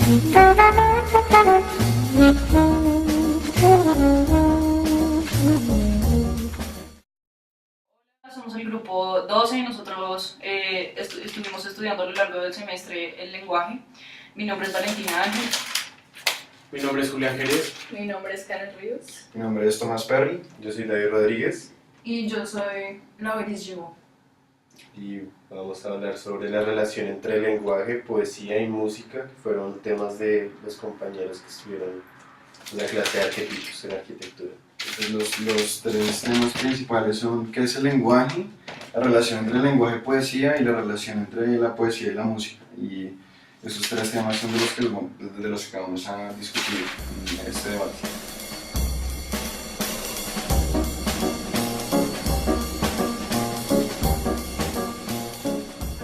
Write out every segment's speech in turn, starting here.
Somos el grupo 12, nosotros estuvimos estudiando a lo largo del semestre el lenguaje. Mi nombre es Valentina Ángel. Mi nombre es Julián Jerez. Mi nombre es Karen Ríos. Mi nombre es Tomás Perry. Yo soy David Rodríguez. Y yo soy Lauris Givo. Y vamos a hablar sobre la relación entre lenguaje, poesía y música, que fueron temas de los compañeros que estuvieron en la clase de arquetipos en arquitectura. Los tres temas principales son qué es el lenguaje, la relación entre el lenguaje y poesía y la relación entre la poesía y la música. Y esos tres temas son de los que vamos a discutir en este debate.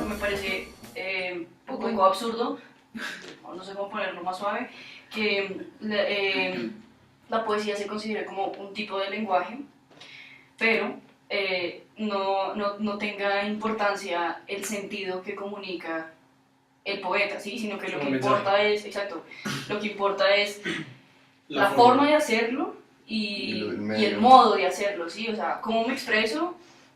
Me parece un poco absurdo, no sé cómo ponerlo más suave, que la poesía se considere como un tipo de lenguaje, pero no tenga importancia el sentido que comunica el poeta, ¿sí? Sino que lo que importa es, exacto, lo que importa es la forma de hacerlo y el modo de hacerlo, ¿sí? O sea, cómo me expreso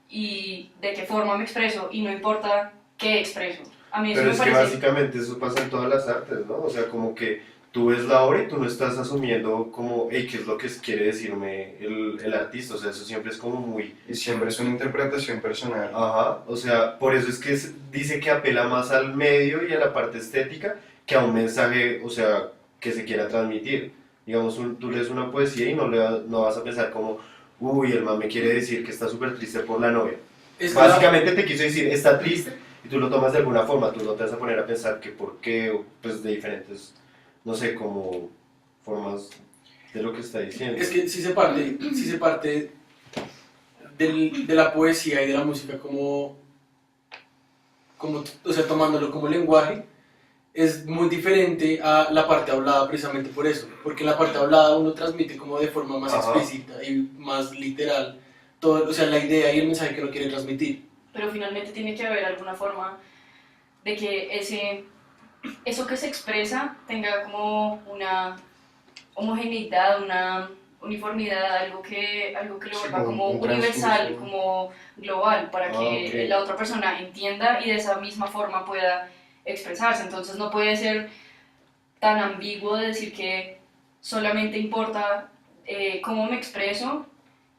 y de qué forma me expreso, y no importa qué expreso. A mí eso Pero me es parece... que básicamente eso pasa en todas las artes, ¿no? O sea, como que tú ves la obra y tú no estás asumiendo como, hey, ¿qué es lo que quiere decirme el artista? O sea, eso siempre es como muy... Y siempre es una interpretación personal. Ajá, o sea, por eso es que dice que apela más al medio y a la parte estética que a un mensaje, o sea, que se quiera transmitir. Digamos, tú lees una poesía y no vas a pensar como, uy, el man me quiere decir que está súper triste por la novia. Básicamente te quiso decir, está triste, y tú lo tomas de alguna forma, tú no te vas a poner a pensar que por qué, o pues de diferentes, no sé, como formas de lo que está diciendo. Es que si se parte de la poesía y de la música como, o sea, tomándolo como lenguaje, es muy diferente a la parte hablada precisamente por eso, porque en la parte hablada uno transmite como de forma más explícita y más literal todo, o sea, la idea y el mensaje que uno quiere transmitir. Pero finalmente tiene que haber alguna forma de que eso que se expresa tenga como una homogeneidad, una uniformidad, algo que lo vuelva como universal, como global, para que la otra persona entienda y de esa misma forma pueda expresarse. Entonces no puede ser tan ambiguo de decir que solamente importa cómo me expreso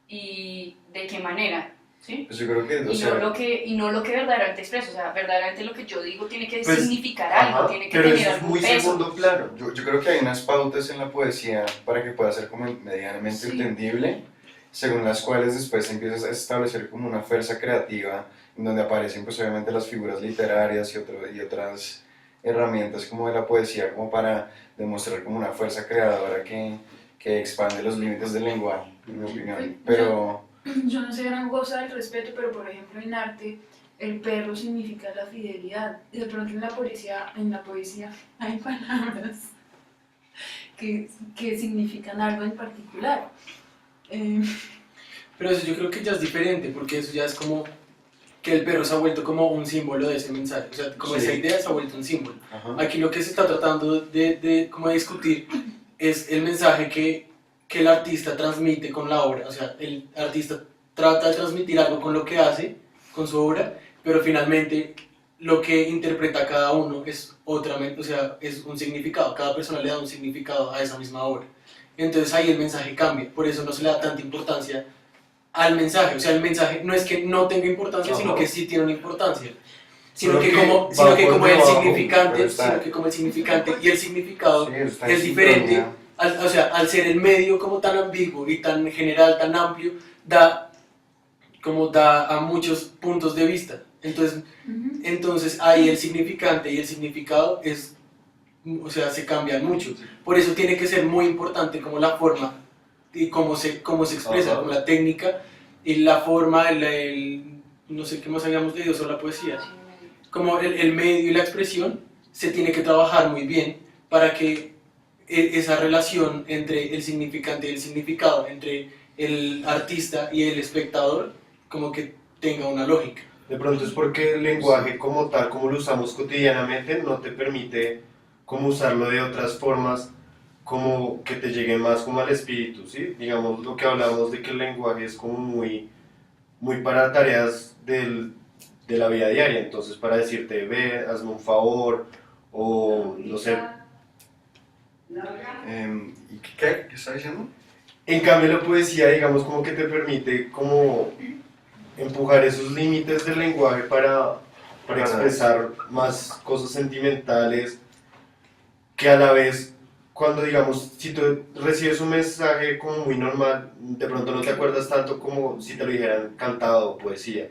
y de qué manera, ¿sí? Pues yo creo que, y no lo que verdaderamente expreso, o sea, verdaderamente lo que yo digo tiene que Pues, significar algo, tiene que pero tener eso es algún muy peso. segundo plano. yo creo que hay unas pautas en la poesía para que pueda ser como medianamente Sí. entendible, según las cuales después empiezas a establecer como una fuerza creativa, en donde aparecen pues obviamente las figuras literarias y otras herramientas como de la poesía, como para demostrar como una fuerza creadora que expande los límites del lenguaje, en mi opinión. Pero Yo no sé gran cosa del respeto, pero por ejemplo en arte el perro significa la fidelidad. Y de pronto en la poesía hay palabras que significan algo en particular. Pero eso yo creo que ya es diferente, porque eso ya es como que el perro se ha vuelto como un símbolo de ese mensaje, o sea, como esa idea se ha vuelto un símbolo. Aquí lo que se está tratando como de discutir es el mensaje que el artista transmite con la obra, o sea, el artista trata de transmitir algo con lo que hace, con su obra, pero finalmente lo que interpreta cada uno es o sea, es un significado, cada persona le da un significado a esa misma obra. Entonces ahí el mensaje cambia, por eso no se le da tanta importancia al mensaje, o sea, el mensaje no es que no tenga importancia, sino que sí tiene una importancia, sino que como el significante y el significado es diferente, o sea, al ser el medio como tan ambiguo y tan general, tan amplio, da a muchos puntos de vista. Entonces ahí el significante y el significado o sea, se cambian mucho. Por eso tiene que ser muy importante como la forma y cómo se expresa, como la técnica y la forma, no sé qué más habíamos leído sobre la poesía. Como el medio y la expresión se tiene que trabajar muy bien para que esa relación entre el significante y el significado, entre el artista y el espectador, como que tenga una lógica. De pronto es porque el lenguaje como tal, como lo usamos cotidianamente, no te permite como usarlo de otras formas, como que te llegue más como al espíritu, ¿sí? Digamos lo que hablamos de que el lenguaje es como muy para tareas de la vida diaria, entonces para decirte, ve, hazme un favor, o no sé. ¿Y qué está diciendo? En cambio la poesía, digamos, como que te permite como empujar esos límites del lenguaje para expresar más cosas sentimentales, que a la vez, cuando digamos, si tú recibes un mensaje como muy normal, de pronto no te acuerdas tanto como si te lo dijeran cantado o poesía.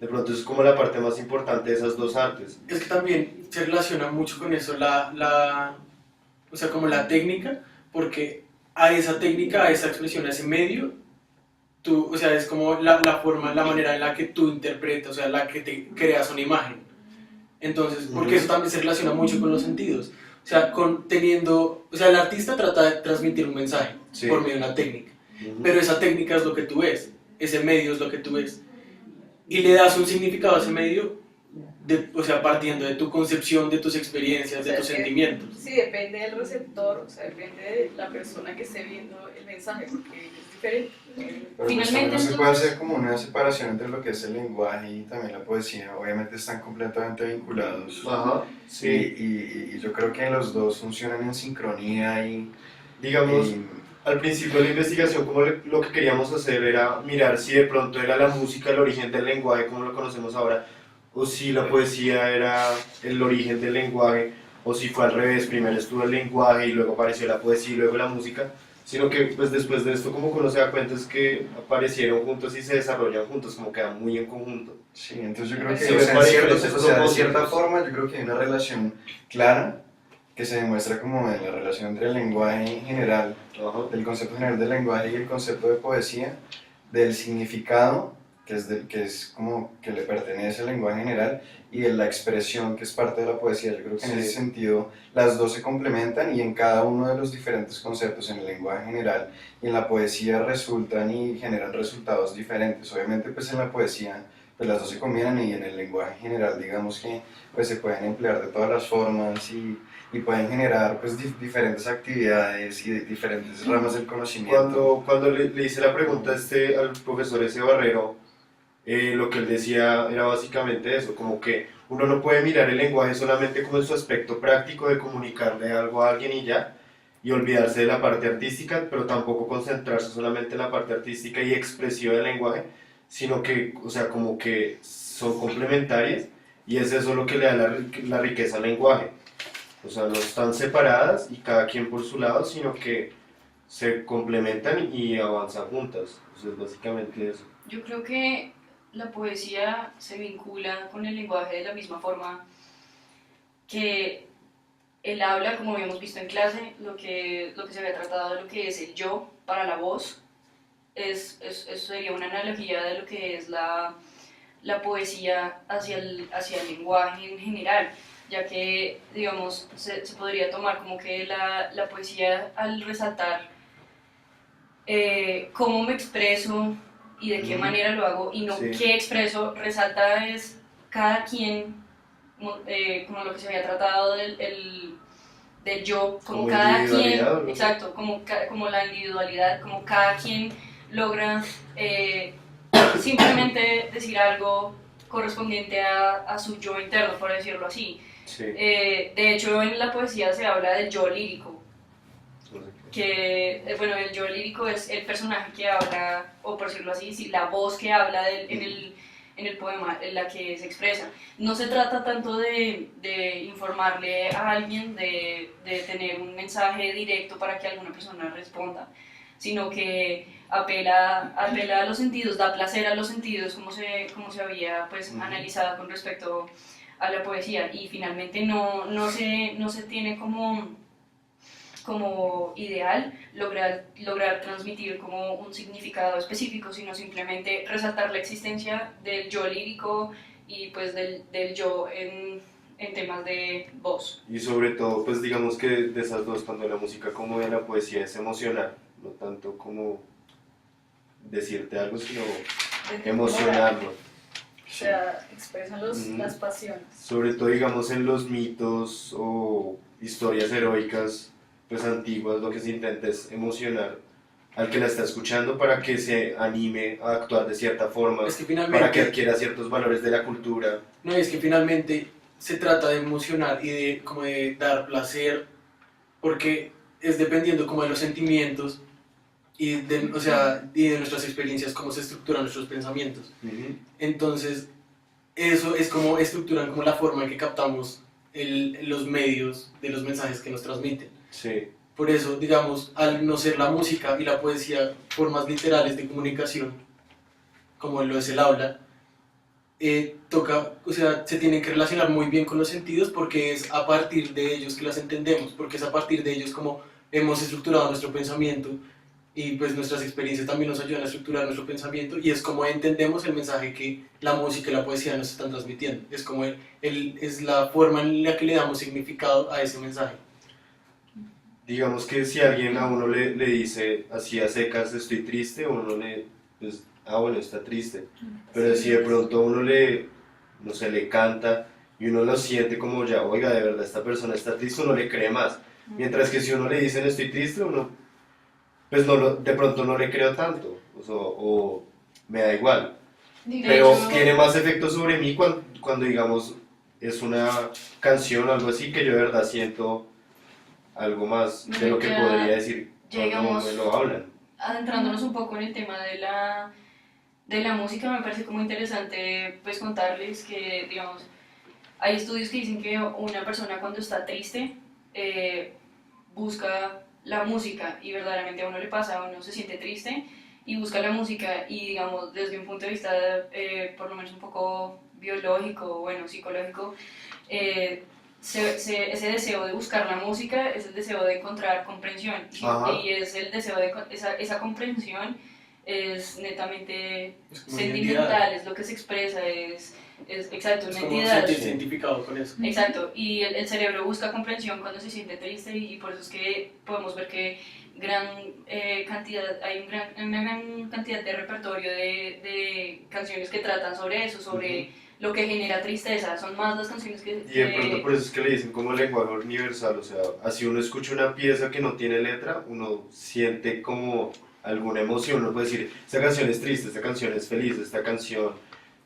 De pronto es como la parte más importante de esas dos artes. Es que también se relaciona mucho con eso o sea, como la técnica, porque a esa técnica, a esa expresión, a ese medio, tú, o sea, es como la forma, la manera en la que tú interpretas, o sea, la que te creas una imagen. Entonces, porque eso también se relaciona mucho con los sentidos. O sea, o sea, el artista trata de transmitir un mensaje por medio de una técnica, pero esa técnica es lo que tú ves, ese medio es lo que tú ves. Y le das un significado a ese medio, o sea, partiendo de tu concepción, de tus experiencias, de tus sentimientos. Sí, depende del receptor, o sea, depende de la persona que esté viendo el mensaje, porque es diferente. Pero pues Finalmente, también no se puede entonces- hacer como una separación entre lo que es el lenguaje y también la poesía. Obviamente están completamente vinculados. Ajá, sí. Y yo creo que los dos funcionan en sincronía Digamos, y al principio de la investigación, como lo que queríamos hacer era mirar si de pronto era la música el origen del lenguaje como lo conocemos ahora, o si la poesía era el origen del lenguaje, o si fue al revés, primero estuvo el lenguaje y luego apareció la poesía y luego la música, sino que pues después de esto como que uno se da cuenta es que aparecieron juntos y se desarrollan juntos, como quedan muy en conjunto. sí, entonces yo creo que Sí, o sea, para de diferentes cierta propósitos. forma yo creo que hay una relación clara que se demuestra como en la relación entre el lenguaje en general, Ajá. del concepto general del lenguaje y el concepto de poesía, del significado que es como que le pertenece al lenguaje en general y de la expresión que es parte de la poesía. Yo creo que en Sí. ese sentido las dos se complementan y en cada uno de los diferentes conceptos, en el lenguaje general y en la poesía, resultan y generan resultados diferentes. Obviamente pues en la poesía pues las dos se combinan y en el lenguaje general digamos que pues se pueden emplear de todas las formas y pueden generar pues diferentes actividades y diferentes ramas del conocimiento. Cuando le hice la pregunta al profesor ese Barrero, lo que él decía era básicamente eso, como que uno no puede mirar el lenguaje solamente como en su aspecto práctico de comunicarle algo a alguien y ya, y olvidarse de la parte artística, pero tampoco concentrarse solamente en la parte artística y expresiva del lenguaje, sino que, o sea, como que son complementarias y es eso lo que le da la riqueza al lenguaje. O sea, no están separadas y cada quien por su lado, sino que se complementan y avanzan juntas. O sea, es básicamente eso. Yo creo que la poesía se vincula con el lenguaje de la misma forma que el habla, como habíamos visto en clase, lo que se había tratado de lo que es el yo para la voz, eso sería una analogía de lo que es la poesía hacia el lenguaje en general, ya que, digamos, se podría tomar como que la poesía al resaltar cómo me expreso y de qué manera lo hago y no Sí. qué expreso, resalta es cada quien, como lo que se había tratado del yo, como cada quien, individualidad, ¿no? exacto, como la individualidad, como cada quien logra simplemente decir algo correspondiente a su yo interno, por decirlo así. Sí. De hecho, en la poesía se habla del yo lírico, que, bueno, el yo lírico es el personaje que habla, o por decirlo así, sí, la voz que habla en el poema, en la que se expresa. No se trata tanto de informarle a alguien, de tener un mensaje directo para que alguna persona responda, sino que apela a los sentidos, da placer a los sentidos, como se había pues, analizado con respecto a la poesía, y finalmente no se tiene como ideal lograr transmitir como un significado específico, sino simplemente resaltar la existencia del yo lírico y pues del yo en temas de voz. Y sobre todo, pues digamos que de esas dos, tanto la música como de la poesía, es emocional, no tanto como decirte algo, sino emocionarlo. O sea, expresan las pasiones. Sobre todo, digamos, en los mitos o historias heroicas, pues antiguas, lo que se intenta es emocionar al que la está escuchando para que se anime a actuar de cierta forma, Es que finalmente, para que adquiera ciertos valores de la cultura. no, es que finalmente se trata de emocionar y de, como de dar placer, porque es dependiendo como de los sentimientos y de, o sea, y de nuestras experiencias, cómo se estructuran nuestros pensamientos. Entonces, eso es como estructuran como la forma en que captamos los medios de los mensajes que nos transmiten. Sí. Por eso, digamos, al no ser la música y la poesía formas literales de comunicación, como lo es el habla, toca, o sea, se tienen que relacionar muy bien con los sentidos porque es a partir de ellos que las entendemos, porque es a partir de ellos como hemos estructurado nuestro pensamiento y pues nuestras experiencias también nos ayudan a estructurar nuestro pensamiento y es como entendemos el mensaje que la música y la poesía nos están transmitiendo, es como es la forma en la que le damos significado a ese mensaje. Digamos que si alguien a uno le dice así a secas estoy triste, uno le, pues, bueno, está triste. Pero si de pronto a uno no se le canta y uno lo siente como ya, oiga, de verdad esta persona está triste, uno le cree más. Mientras que si uno le dicen estoy triste, uno, pues de pronto no le creo tanto, o me da igual. Pero tiene más efecto sobre mí cuando digamos es una canción o algo así que yo de verdad siento algo más de lo que podría decir ya cuando digamos, me lo hablan. adentrándonos un poco en el tema de la música, me parece como interesante pues contarles que, digamos, hay estudios que dicen que una persona cuando está triste busca la música y verdaderamente a uno le pasa, uno se siente triste y busca la música y digamos desde un punto de vista por lo menos un poco biológico, bueno, psicológico, ese deseo de buscar la música es el deseo de encontrar comprensión y es el deseo de esa comprensión es netamente Es como sentimental, es lo que se expresa, es exacto, Es una como entidad. sentirse identificado con eso. Exacto, y el cerebro busca comprensión cuando se siente triste y por eso es que podemos ver que una gran cantidad de repertorio de canciones que tratan sobre eso, sobre lo que genera tristeza, son más las canciones que... Y de pronto por eso es que le dicen como lenguaje universal, o sea, así uno escucha una pieza que no tiene letra, uno siente como alguna emoción, uno puede decir, esta canción es triste, esta canción es feliz, esta canción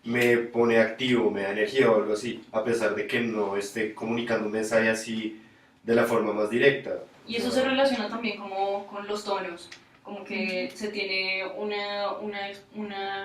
me pone activo, me da energía o algo así, a pesar de que no esté comunicando un mensaje así de la forma más directa. Y eso se relaciona también como con los tonos, como que se tiene una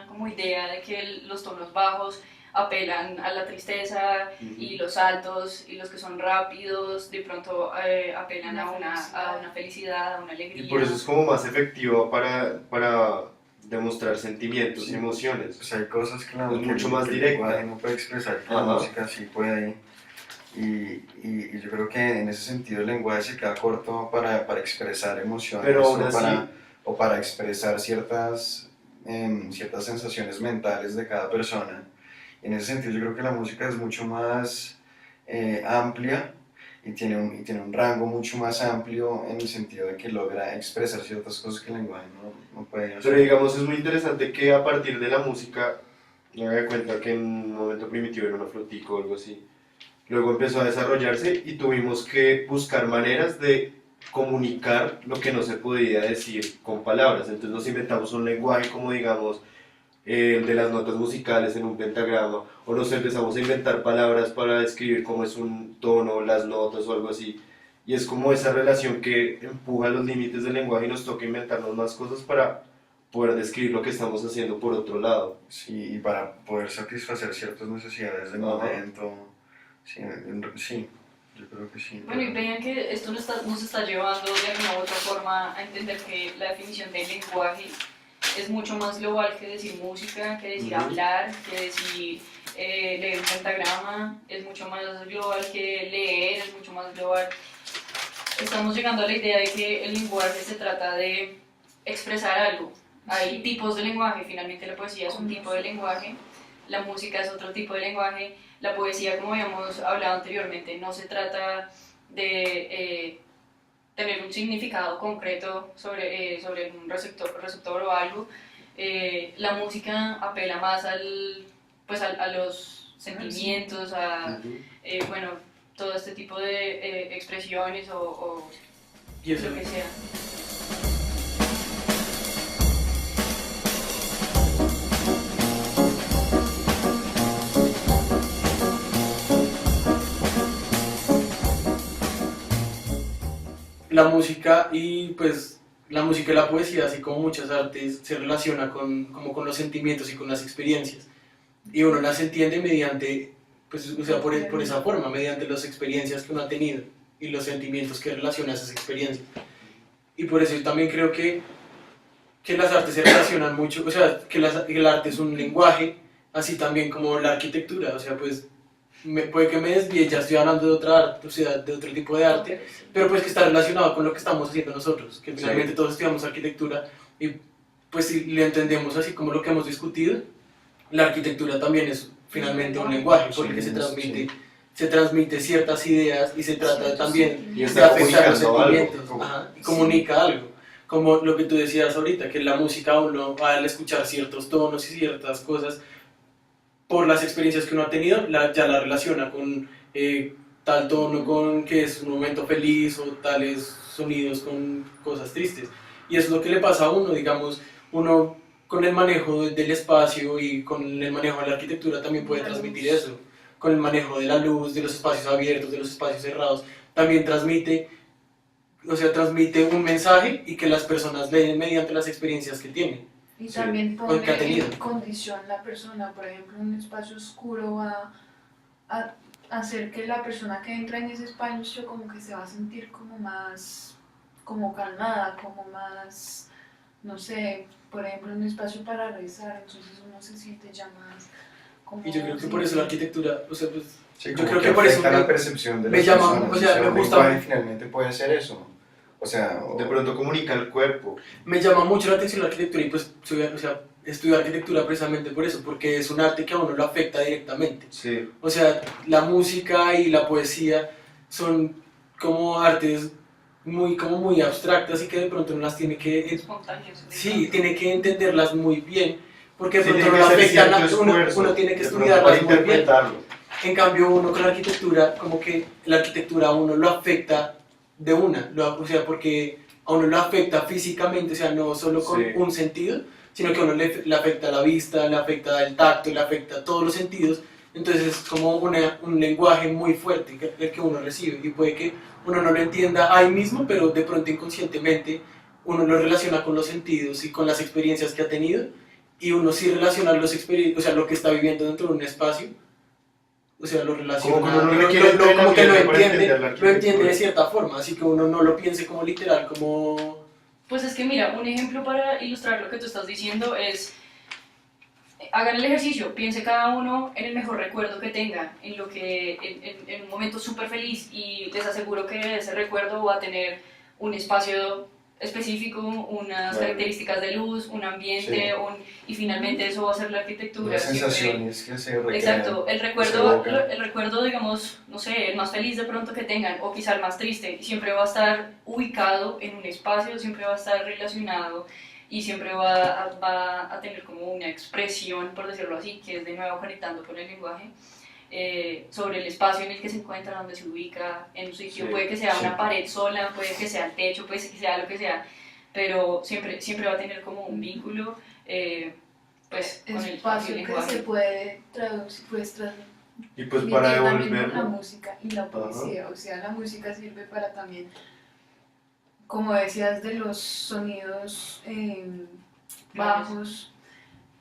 como idea de que los tonos bajos apelan a la tristeza y los altos y los que son rápidos de pronto apelan a una felicidad, a una alegría. Y por eso es como más efectivo para demostrar sentimientos y emociones. Pues hay cosas que Es mucho más el directa. lenguaje no puede expresar, que la música sí puede. Y yo creo que en ese sentido el lenguaje se queda corto para expresar emociones Pero aún así, o para expresar ciertas sensaciones mentales de cada persona. En ese sentido yo creo que la música es mucho más amplia y tiene un rango mucho más amplio en el sentido de que logra expresar ciertas cosas que el lenguaje no puede hacer. pero digamos es muy interesante que a partir de la música, me haga cuenta que en un momento primitivo era una flotica o algo así, luego empezó a desarrollarse y tuvimos que buscar maneras de comunicar lo que no se podía decir con palabras, entonces nos inventamos un lenguaje como digamos el de las notas musicales en un pentagrama, o nos empezamos a inventar palabras para describir cómo es un tono, las notas o algo así. Y es como esa relación que empuja los límites del lenguaje y nos toca inventarnos más cosas para poder describir lo que estamos haciendo por otro lado. Sí, y para poder satisfacer ciertas necesidades del momento. Sí, sí, yo creo que sí. Bueno, y vean que esto nos está llevando de alguna u otra forma a entender que la definición del lenguaje es mucho más global que decir música, que decir hablar, que decir leer un pentagrama, es mucho más global que leer, es mucho más global. Estamos llegando a la idea de que el lenguaje se trata de expresar algo. Hay tipos de lenguaje, finalmente la poesía es un tipo de lenguaje, la música es otro tipo de lenguaje, la poesía, como habíamos hablado anteriormente, no se trata de tener un significado concreto sobre un receptor o algo. La música apela más a los sentimientos, bueno, todo este tipo de expresiones o Y eso, lo que sea. la música y pues la música y la poesía, así como muchas artes, se relaciona con, como con los sentimientos y con las experiencias. Y uno las entiende mediante, pues, o sea, por esa forma, mediante las experiencias que uno ha tenido y los sentimientos que relaciona a esas experiencias. Y por eso yo también creo que las artes se relacionan mucho, o sea, que el arte es un lenguaje, así también como la arquitectura, o sea, pues puede que me desvíe, ya estoy hablando de otra arte, o sea, de otro tipo de arte, pero pues que está relacionado con lo que estamos haciendo nosotros, que finalmente todos estudiamos arquitectura y pues si lo entendemos así como lo que hemos discutido, la arquitectura también es finalmente un lenguaje por el que se transmite ciertas ideas y se trata también Y de está afectar los comunicando algo. sentimientos, ajá, y comunica algo. Como lo que tú decías ahorita, que la música uno al escuchar ciertos tonos y ciertas cosas, por las experiencias que uno ha tenido, ya la relaciona con tal tono, con que es un momento feliz o tales sonidos con cosas tristes. Y eso es lo que le pasa a uno, digamos, uno con el manejo del espacio y con el manejo de la arquitectura también puede transmitir eso, con el manejo de la luz, de los espacios abiertos, de los espacios cerrados, también transmite, o sea, transmite un mensaje y que las personas leen mediante las experiencias que tienen. Y Sí. también O que ha pone tenido. en condición la persona, por ejemplo, un espacio oscuro va a hacer que la persona que entra en ese espacio como que se va a sentir como más, como calmada, como más, no sé, por ejemplo, un espacio para rezar, entonces uno se siente ya más como... Y yo creo que por eso la arquitectura, o sea, pues, Sí, yo como creo que que por eso afecta me- la percepción de me las llama, personas. o sea, me un gusta- lenguaje finalmente puede ser eso. O sea, De pronto comunica el cuerpo. me llama mucho la atención la arquitectura y pues o sea, estudio arquitectura precisamente por eso, porque es un arte que a uno lo afecta directamente. Sí. O sea, la música y la poesía son como artes como muy abstractas y que de pronto uno las tiene que, Espontáneos. sí, tiene que entenderlas muy bien, porque de Sí, pronto tiene no lo que hacer afectan, cierto uno esfuerzo, tiene que de pronto estudiarlas para muy bien. interpretarlo. En cambio, uno con la arquitectura, como que la arquitectura a uno lo afecta de una, o sea, porque a uno lo afecta físicamente, o sea, no solo con Sí. un sentido, sino que a uno le afecta la vista, le afecta el tacto, le afecta todos los sentidos. Entonces es como un lenguaje muy fuerte el que uno recibe y puede que uno no lo entienda ahí mismo, pero de pronto inconscientemente uno lo relaciona con los sentidos y con las experiencias que ha tenido y uno sí relaciona o sea, lo que está viviendo dentro de un espacio, o sea, lo relaciona, Como que uno no requiere como que lo entrenamiento para entiende, entender la lo entiende de arquitectura. cierta forma, así que uno no lo piense como literal, como... Pues es que mira, un ejemplo para ilustrar lo que tú estás diciendo es, hagan el ejercicio, piense cada uno en el mejor recuerdo que tenga, en lo que, en un momento súper feliz y les aseguro que ese recuerdo va a tener un espacio específico, unas Claro. características de luz, un ambiente, Sí. y finalmente eso va a ser la arquitectura. las siempre- sensaciones que se requieren. Exacto, el se recuerdo, evocan. el recuerdo, digamos, no sé, el más feliz de pronto que tengan, o quizá el más triste, siempre va a estar ubicado en un espacio, siempre va a estar relacionado y siempre va a tener como una expresión, por decirlo así, que es de nuevo conectando con el lenguaje, sobre el espacio en el que se encuentra, donde se ubica, en un sitio, Sí, puede que sea sí. una pared sola, puede que sea el techo, puede que sea lo que sea, pero siempre, siempre va a tener como un vínculo. Pues con el espacio que lenguaje. se puede traducir, pues Y pues para también con la devolverlo. música y la poesía, o sea, la música sirve para también, como decías, de los sonidos bajos,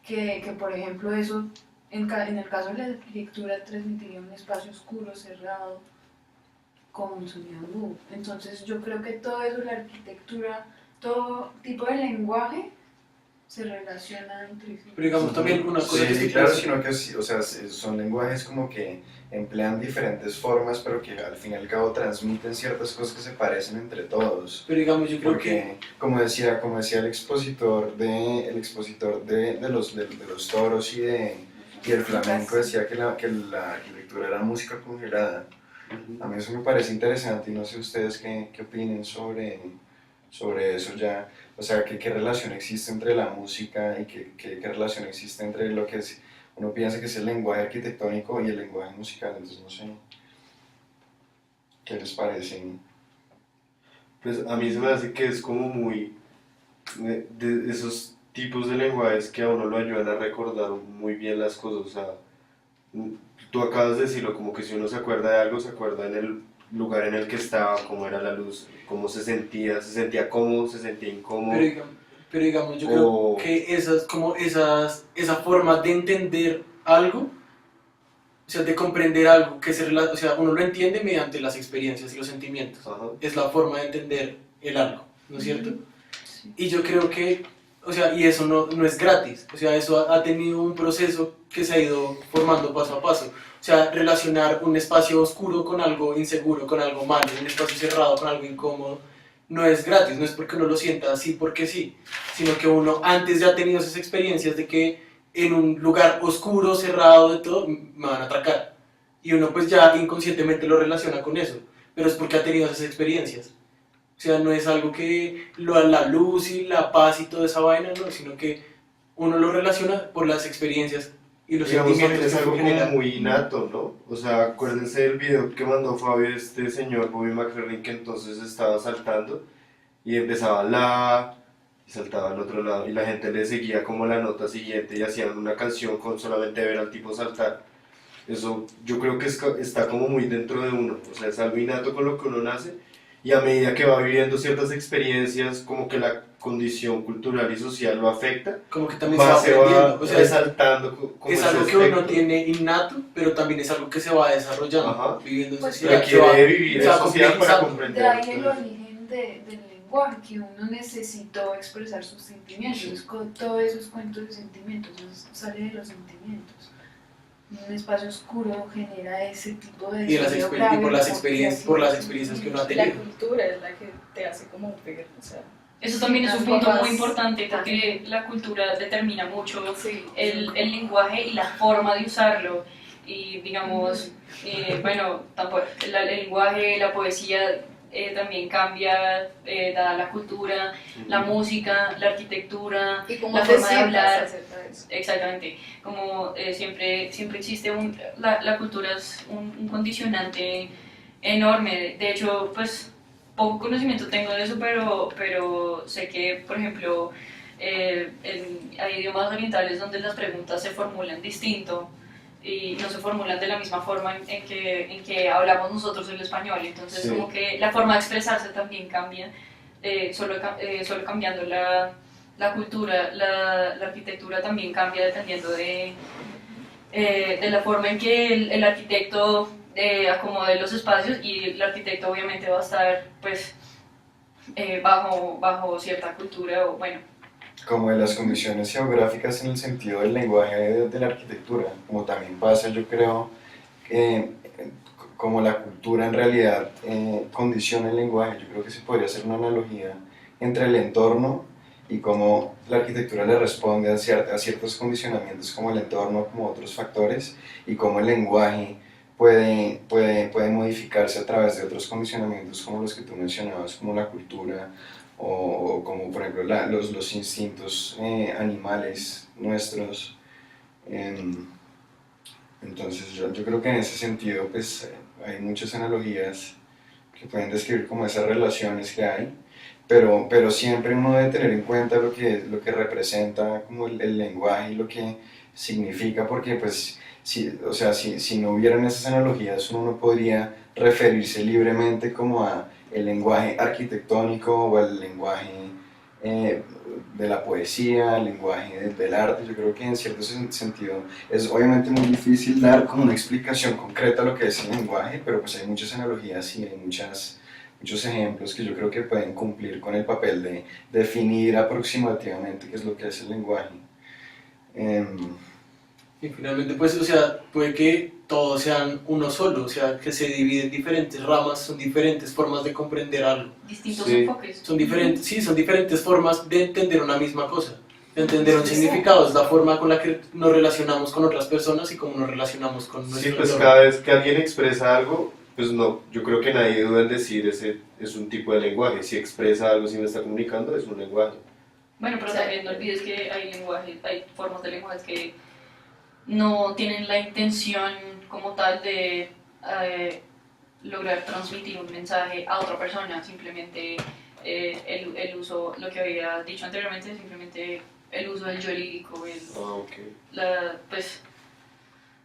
que por ejemplo eso, en el caso de la arquitectura, transmitiría un espacio oscuro, cerrado, con un sonido agudo. Entonces yo creo que todo eso, la arquitectura, todo tipo de lenguaje, se relaciona entre sí. Pero digamos también una cosa que Sí, estoy claro, pensando- sino que sí, o sea, son lenguajes como que emplean diferentes formas, pero que al fin y al cabo transmiten ciertas cosas que se parecen entre todos. pero digamos yo creo que Porque, como decía el expositor de los toros y del flamenco, decía que la arquitectura era música congelada. A mí eso me parece interesante y no sé ustedes qué opinen sobre eso ya. O sea, qué relación existe entre la música y qué relación existe entre lo que uno piensa que es el lenguaje arquitectónico y el lenguaje musical, entonces no sé. ¿Qué les parece? Pues a mí se me hace que es como muy de esos tipos de lenguajes que a uno lo ayudan a recordar muy bien las cosas. O sea, tú acabas de decirlo, como que si uno se acuerda de algo, se acuerda en el lugar en el que estaba, cómo era la luz, cómo se sentía cómodo, se sentía incómodo. Pero digamos, yo O- creo que esa forma de entender algo, o sea, de comprender algo, o sea, uno lo entiende mediante las experiencias y los sentimientos. Ajá. Es la forma de entender el algo, ¿no es cierto? Sí. Y yo creo que, o sea, y eso no es gratis, o sea, eso ha tenido un proceso que se ha ido formando paso a paso. O sea, relacionar un espacio oscuro con algo inseguro, con algo malo, un espacio cerrado con algo incómodo, no es gratis, no es porque uno lo sienta así porque sí, sino que uno antes ya ha tenido esas experiencias de que en un lugar oscuro, cerrado, de todo, me van a atracar. Y uno pues ya inconscientemente lo relaciona con eso, pero es porque ha tenido esas experiencias. O sea, no es algo que la luz y la paz y toda esa vaina, no, sino que uno lo relaciona por las experiencias y los Digamos, también sentimientos es que algo como genera. muy innato, ¿no? O sea, acuérdense del video que mandó Fabio, este señor Bobby McFerrin, que entonces estaba saltando y empezaba y saltaba al otro lado y la gente le seguía como la nota siguiente y hacían una canción con solamente ver al tipo saltar. Eso yo creo que está como muy dentro de uno, o sea, es algo innato con lo que uno nace y a medida que va viviendo ciertas experiencias, como que la condición cultural y social lo afecta, Como que también se va se va aprendiendo. O sea, resaltando como es ese algo que uno aspecto. tiene innato, pero también es algo que se va desarrollando, Ajá. viviendo en Pues sociedad. Requiere vivir se en va sociedad para complejizando. comprender. De ahí el todo eso. origen del lenguaje, que uno necesitó expresar sus sentimientos. Todo eso es cuento de sentimientos, sale de los sentimientos. Un espacio oscuro genera ese tipo de Y, desarrollo y grave por las porque experiencias, así por las los experiencias que uno ha La tenido. cultura es la que te hace como ver, o sea, Eso también es un También punto vas- muy importante porque la cultura determina mucho sí, el lenguaje y la forma de usarlo. Y digamos, bueno, tampoco, el lenguaje, la poesía también cambia, dada la cultura, la música, la arquitectura, y como la te forma de sientas hablar. acerca de eso. Exactamente, como siempre existe la cultura es un condicionante enorme. De hecho, pues poco conocimiento tengo de eso, pero sé que, por ejemplo, hay idiomas orientales donde las preguntas se formulan distinto y no se formulan de la misma forma en que hablamos nosotros el español. Entonces, Sí. como que la forma de expresarse también cambia, solo cambiando la cultura, la arquitectura también cambia dependiendo de la forma en que el arquitecto acomode los espacios, y el arquitecto obviamente va a estar pues bajo cierta cultura o bueno. Como de las condiciones geográficas en el sentido del lenguaje de la arquitectura, como también pasa, yo creo, eh, como la cultura en realidad condiciona el lenguaje. Yo creo que se podría hacer una analogía entre el entorno y cómo la arquitectura le responde a ciertos condicionamientos como el entorno, como otros factores, y cómo el lenguaje puede modificarse a través de otros condicionamientos como los que tú mencionabas, como la cultura, o como por ejemplo los instintos animales nuestros. Entonces yo creo que en ese sentido pues hay muchas analogías que pueden describir como esas relaciones que hay, pero siempre uno debe tener en cuenta lo que representa como el lenguaje y lo que significa, porque pues o sea, si no hubieran esas analogías uno no podría referirse libremente como a el lenguaje arquitectónico o el lenguaje eh, de la poesía, el lenguaje del arte. Yo creo que en cierto sentido es obviamente muy difícil dar como una explicación concreta a lo que es el lenguaje, pero pues hay muchas analogías y hay muchos ejemplos que yo creo que pueden cumplir con el papel de definir aproximativamente qué es lo que es el lenguaje. Y finalmente, pues, o sea, puede que todos sean uno solo, o sea, que se divide en diferentes ramas, son diferentes formas de comprender algo. Distintos Sí. enfoques. Son diferentes, sí, son diferentes formas de entender una misma cosa, de entender un significado, es la forma con la que nos relacionamos con otras personas y cómo nos relacionamos con Sí, nuestro pues entorno. cada vez que alguien expresa algo, pues no, yo creo que nadie duda en decir ese es un tipo de lenguaje. Si expresa algo, si me está comunicando, es un lenguaje. Bueno, pero Sí. también no olvides que hay formas de lenguajes que no tienen la intención como tal de lograr transmitir un mensaje a otra persona, simplemente el uso, lo que había dicho anteriormente, simplemente el uso del yo lírico, Ok. pues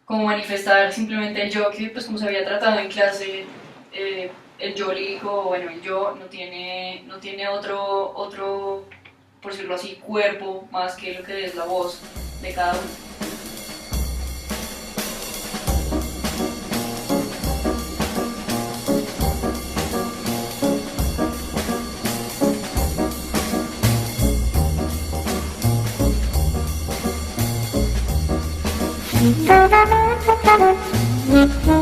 como manifestar simplemente el yo que pues como se había tratado en clase, el yo lírico, bueno, el yo no tiene otro, por decirlo así, cuerpo más que lo que es la voz de cada uno. Thank you.